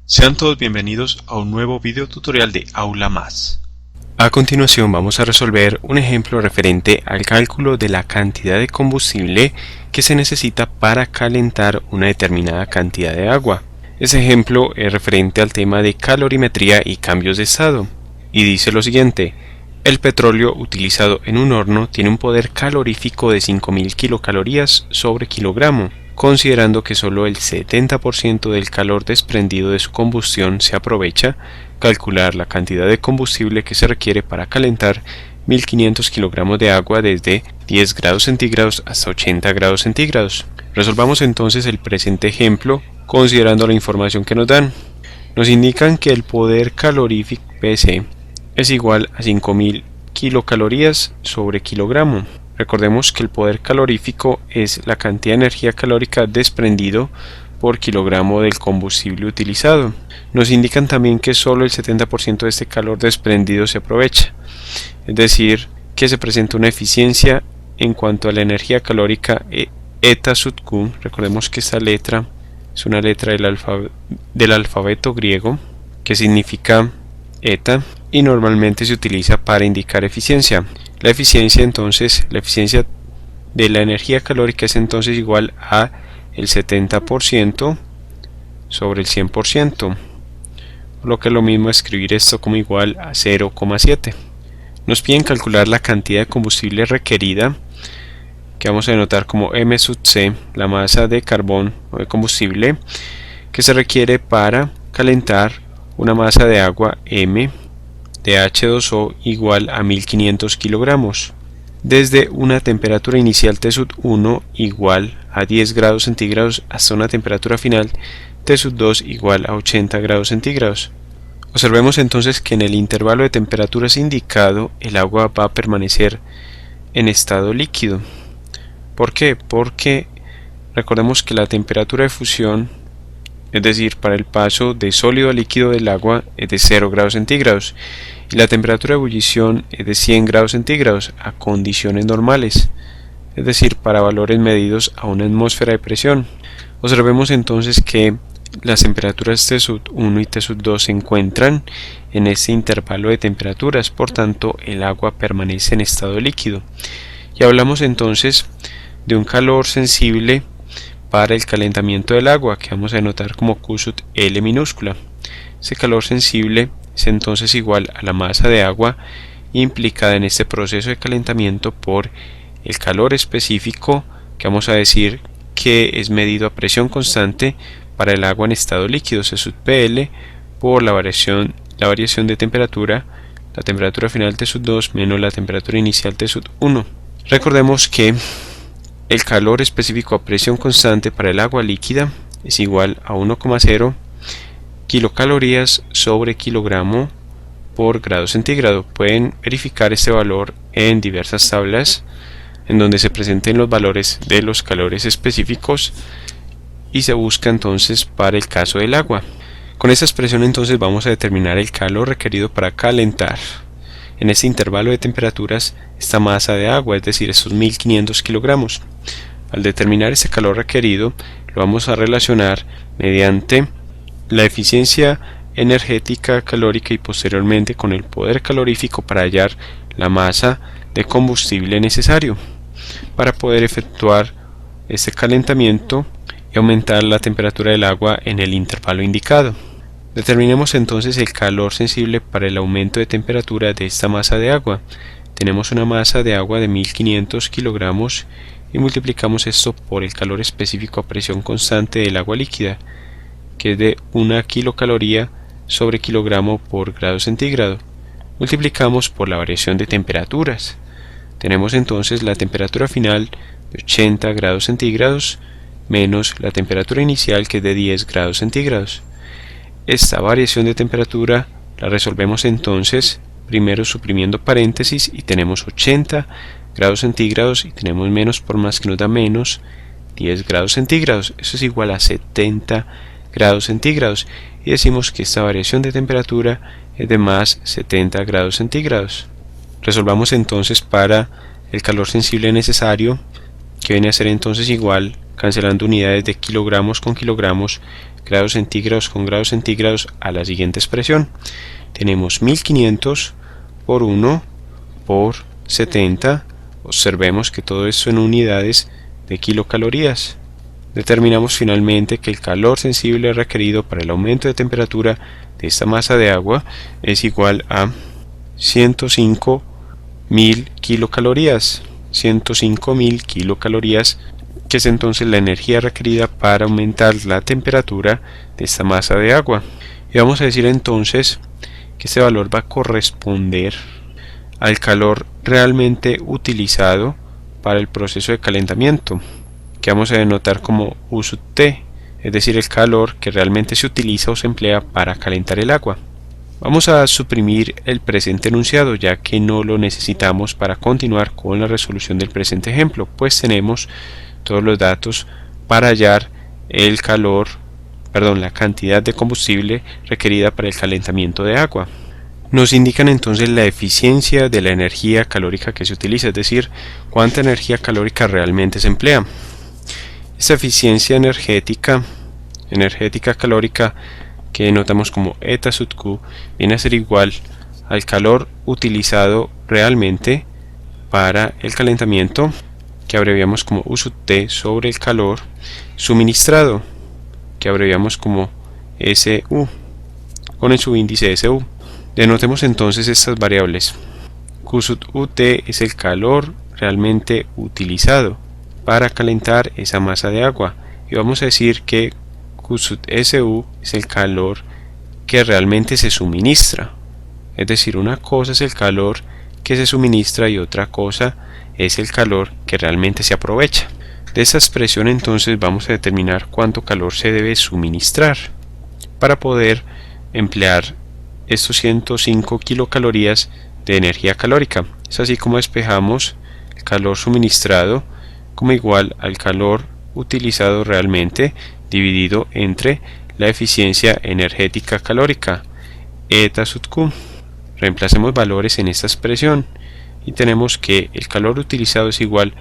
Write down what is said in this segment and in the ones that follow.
Sean todos bienvenidos a un nuevo video tutorial de Aula Más. A continuación vamos a resolver un ejemplo referente al cálculo de la cantidad de combustible que se necesita para calentar una determinada cantidad de agua. Este ejemplo es referente al tema de calorimetría y cambios de estado. Y dice lo siguiente: el petróleo utilizado en un horno tiene un poder calorífico de 5000 kilocalorías sobre kilogramo. Considerando que solo el 70% del calor desprendido de su combustión se aprovecha, calcular la cantidad de combustible que se requiere para calentar 1500 kilogramos de agua desde 10 grados centígrados hasta 80 grados centígrados. Resolvamos entonces el presente ejemplo considerando la información que nos dan. Nos indican que el poder calorífico PC es igual a 5000 kilocalorías sobre kilogramo. Recordemos que el poder calorífico es la cantidad de energía calórica desprendido por kilogramo del combustible utilizado. Nos indican también que solo el 70% de este calor desprendido se aprovecha, es decir, que se presenta una eficiencia en cuanto a la energía calórica eta sub q. Recordemos que esta letra es una letra del alfabeto griego que significa eta y normalmente se utiliza para indicar eficiencia. La eficiencia de la energía calórica es entonces igual a el 70% sobre el 100%, por lo que es lo mismo escribir esto como igual a 0,7. Nos piden calcular la cantidad de combustible requerida, que vamos a denotar como m sub c, la masa de carbón o de combustible que se requiere para calentar una masa de agua m de H2O igual a 1500 kilogramos desde una temperatura inicial T sub 1 igual a 10 grados centígrados hasta una temperatura final T sub 2 igual a 80 grados centígrados. Observemos entonces que en el intervalo de temperaturas indicado el agua va a permanecer en estado líquido. ¿Por qué? Porque recordemos que la temperatura de fusión, es decir, para el paso de sólido a líquido del agua, es de 0 grados centígrados y la temperatura de ebullición es de 100 grados centígrados a condiciones normales, es decir, para valores medidos a una atmósfera de presión. Observemos entonces que las temperaturas T sub 1 y T sub 2 se encuentran en este intervalo de temperaturas, por tanto el agua permanece en estado líquido. Y hablamos entonces de un calor sensible para el calentamiento del agua, que vamos a denotar como Q sub L minúscula. Ese calor sensible es entonces igual a la masa de agua implicada en este proceso de calentamiento por el calor específico, que vamos a decir que es medido a presión constante para el agua en estado líquido, C sub PL, por la variación de temperatura, la temperatura final T sub 2 menos la temperatura inicial T sub 1. Recordemos que el calor específico a presión constante para el agua líquida es igual a 1,0 kilocalorías sobre kilogramo por grado centígrado. Pueden verificar este valor en diversas tablas en donde se presenten los valores de los calores específicos y se busca entonces para el caso del agua. Con esta expresión entonces vamos a determinar el calor requerido para calentar en este intervalo de temperaturas esta masa de agua, es decir, estos 1500 kilogramos. Al determinar este calor requerido lo vamos a relacionar mediante la eficiencia energética calórica y posteriormente con el poder calorífico para hallar la masa de combustible necesario para poder efectuar este calentamiento y aumentar la temperatura del agua en el intervalo indicado. Determinemos entonces el calor sensible para el aumento de temperatura de esta masa de agua. Tenemos una masa de agua de 1500 kilogramos y multiplicamos esto por el calor específico a presión constante del agua líquida, que es de 1 kilocaloría sobre kilogramo por grado centígrado. Multiplicamos por la variación de temperaturas. Tenemos entonces la temperatura final de 80 grados centígrados menos la temperatura inicial, que es de 10 grados centígrados. Esta variación de temperatura la resolvemos entonces primero suprimiendo paréntesis y tenemos 80 grados centígrados y tenemos menos por más que nos da menos 10 grados centígrados. Eso es igual a 70 grados centígrados. y decimos que esta variación de temperatura es de más 70 grados centígrados. Resolvamos entonces para el calor sensible necesario, que viene a ser entonces igual, cancelando unidades de kilogramos con kilogramos, grados centígrados con grados centígrados, a la siguiente expresión. Tenemos 1500 por 1 por 70. Observemos que todo esto en unidades de kilocalorías. Determinamos finalmente que el calor sensible requerido para el aumento de temperatura de esta masa de agua es igual a 105.000 kilocalorías. 105.000 kilocalorías, que es entonces la energía requerida para aumentar la temperatura de esta masa de agua. Y vamos a decir entonces que este valor va a corresponder al calor realmente utilizado para el proceso de calentamiento, que vamos a denotar como U sub T, es decir, el calor que realmente se utiliza o se emplea para calentar el agua. Vamos a suprimir el presente enunciado, ya que no lo necesitamos para continuar con la resolución del presente ejemplo, pues tenemos todos los datos para hallar el calor, la cantidad de combustible requerida para el calentamiento de agua. Nos indican entonces la eficiencia de la energía calórica que se utiliza, es decir, cuánta energía calórica realmente se emplea. Esta eficiencia energética calórica, que notamos como eta sub Q, viene a ser igual al calor utilizado realmente para el calentamiento, que abreviamos como U sub T, sobre el calor suministrado, que abreviamos como SU, con el subíndice SU. Denotemos entonces estas variables. Q sub UT es el calor realmente utilizado para calentar esa masa de agua, y vamos a decir que Q sub SU es el calor que realmente se suministra. Es decir, una cosa es el calor que se suministra y otra cosa es el calor que realmente se aprovecha. De esta expresión entonces vamos a determinar cuánto calor se debe suministrar para poder emplear estos 105 kilocalorías de energía calórica. Es así como despejamos el calor suministrado como igual al calor utilizado realmente dividido entre la eficiencia energética calórica, eta sub Q. Reemplacemos valores en esta expresión y tenemos que el calor utilizado es igual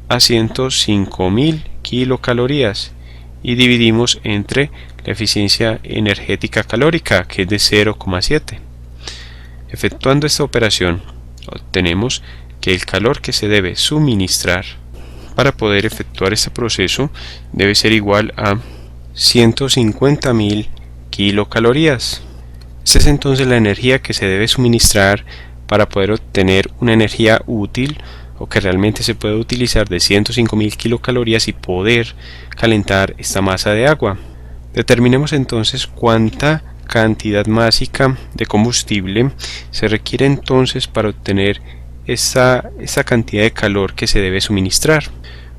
a 105.000 kilocalorías, y dividimos entre la eficiencia energética calórica, que es de 0,7. Efectuando esta operación, obtenemos que el calor que se debe suministrar para poder efectuar este proceso debe ser igual a 150.000 kilocalorías. Esta es entonces la energía que se debe suministrar para poder obtener una energía útil o que realmente se puede utilizar de 105.000 kilocalorías y poder calentar esta masa de agua. Determinemos entonces cuánta cantidad másica de combustible se requiere entonces para obtener esa cantidad de calor que se debe suministrar.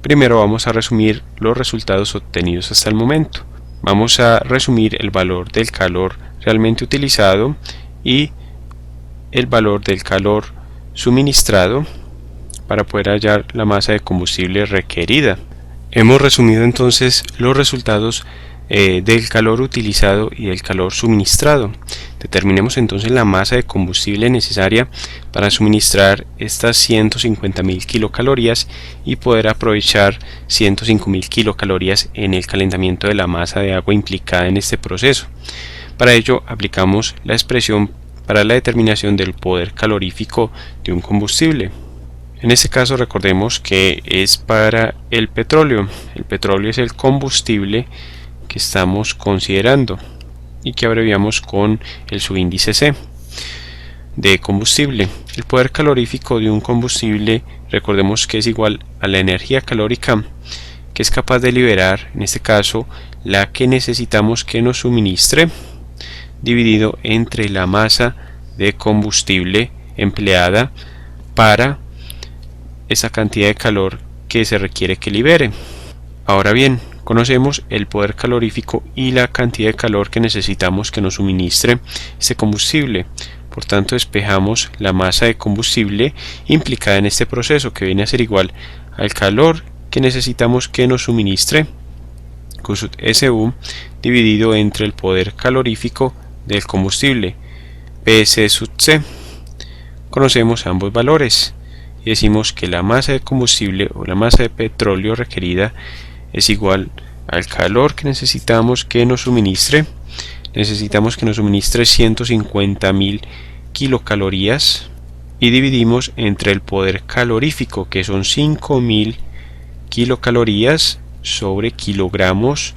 Primero vamos a resumir los resultados obtenidos hasta el momento. Vamos a resumir el valor del calor realmente utilizado y el valor del calor suministrado para poder hallar la masa de combustible requerida. Hemos resumido entonces los resultados del calor utilizado y del calor suministrado. Determinemos entonces la masa de combustible necesaria para suministrar estas 150.000 kilocalorías y poder aprovechar 105.000 kilocalorías en el calentamiento de la masa de agua implicada en este proceso. Para ello aplicamos la expresión para la determinación del poder calorífico de un combustible. En este caso recordemos que es para el petróleo. El petróleo es el combustible que estamos considerando y que abreviamos con el subíndice C de combustible. El poder calorífico de un combustible, recordemos que es igual a la energía calórica que es capaz de liberar, en este caso la que necesitamos que nos suministre, dividido entre la masa de combustible empleada para esa cantidad de calor que se requiere que libere. Ahora bien, conocemos el poder calorífico y la cantidad de calor que necesitamos que nos suministre este combustible. Por tanto, despejamos la masa de combustible implicada en este proceso, que viene a ser igual al calor que necesitamos que nos suministre, Q sub SU, dividido entre el poder calorífico del combustible, PS sub C. Conocemos ambos valores y decimos que la masa de combustible o la masa de petróleo requerida es igual al calor que necesitamos que nos suministre. Necesitamos que nos suministre 150.000 kilocalorías y dividimos entre el poder calorífico, que son 5.000 kilocalorías sobre kilogramos,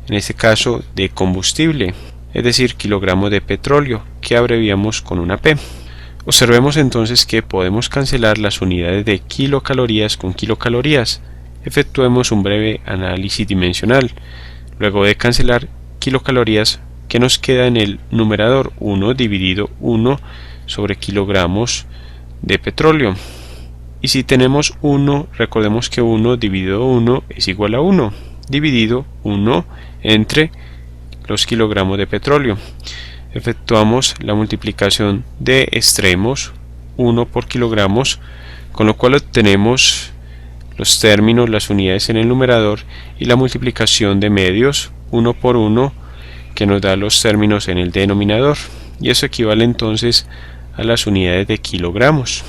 en este caso de combustible, es decir, kilogramos de petróleo, que abreviamos con una P. Observemos entonces que podemos cancelar las unidades de kilocalorías con kilocalorías. Efectuemos un breve análisis dimensional. Luego de cancelar kilocalorías, ¿qué nos queda en el numerador? 1 dividido 1 sobre kilogramos de petróleo. Y si tenemos 1, recordemos que 1 dividido 1 es igual a 1, dividido 1 entre los kilogramos de petróleo. Efectuamos la multiplicación de extremos, 1 por kilogramos, con lo cual obtenemos los términos, las unidades en el numerador, y la multiplicación de medios, 1 por 1, que nos da los términos en el denominador, y eso equivale entonces a las unidades de kilogramos.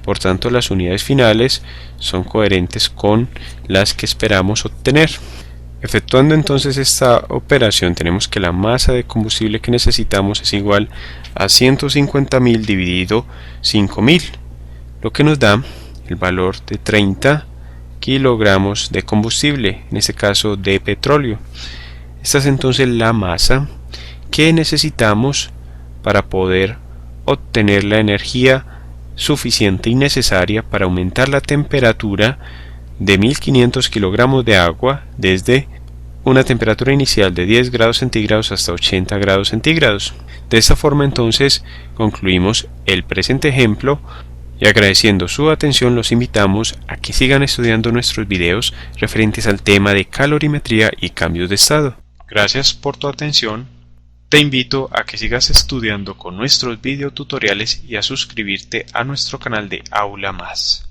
Por tanto, las unidades finales son coherentes con las que esperamos obtener. Efectuando entonces esta operación, tenemos que la masa de combustible que necesitamos es igual a 150.000 dividido 5.000, lo que nos da el valor de 30 kilogramos de combustible, en este caso de petróleo. Esta es entonces la masa que necesitamos para poder obtener la energía suficiente y necesaria para aumentar la temperatura de 1500 kilogramos de agua desde una temperatura inicial de 10 grados centígrados hasta 80 grados centígrados. De esta forma entonces concluimos el presente ejemplo, y agradeciendo su atención los invitamos a que sigan estudiando nuestros videos referentes al tema de calorimetría y cambios de estado. Gracias por tu atención. Te invito a que sigas estudiando con nuestros videotutoriales y a suscribirte a nuestro canal de Aula Más,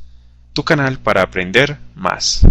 tu canal para aprender más.